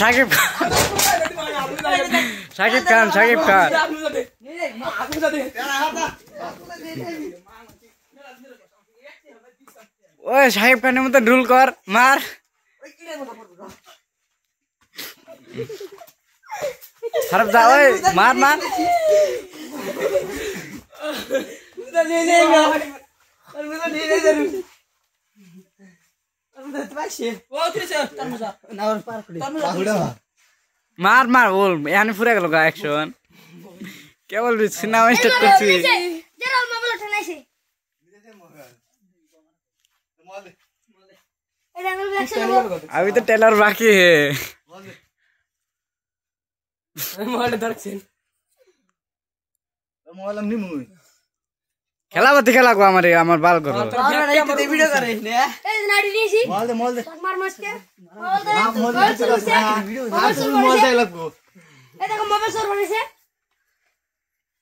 সাকিব খান ওই সাকিব খানের মতো ঢুল কর মার খারাপ যা ওই মার মার মার মার বল এখানে ফুরে গেল গা অ্যাকশন কেবল সিনেমা স্টার্ট করছি अभी तो टेलर बाकी है খেলা বাতি খেলা গো আমারে আমার বাল করো ভিডিও করে এই নাড়ি দিয়েছি মাল দে মার মারতে মাল দে লাগবো এই দেখো মোবাইল সর বলেছে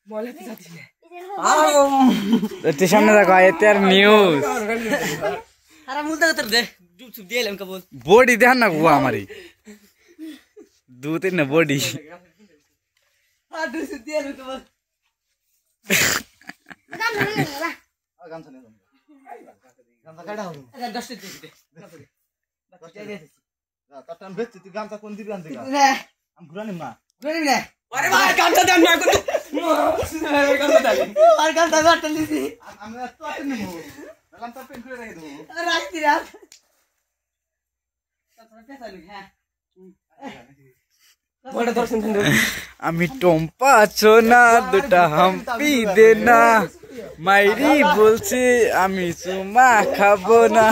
বলে কি যাচ্ছে তো সামনে দেখো এতে আর নিউজ আরে মুল দেখো তোর দে চুপ চুপ দিলাম কবল বডি দেখ না গো আমারে দু তিন না বডি আর দু সে দিলাম কবল গামছা নে গামছা কাটা হবে আরে 10 টি দিতে তাতান বেচ তুই গামছা কোন দিবি আনতে গা আম ঘুরানি না আরে ভাই গামছা দেন না কোন গামছা দেন আর গামছা কাটতে দিছি আমি তো আটে নিমু গামছা পেন করে রেখে দেবো রাখতি রাখ তারপরে পেছালি হ্যাঁ বড় দর্শন দেন আমি টম্পা সোনা দুটা হাম্পি দে না মাইরি বলছে আমি চুমা খাবো না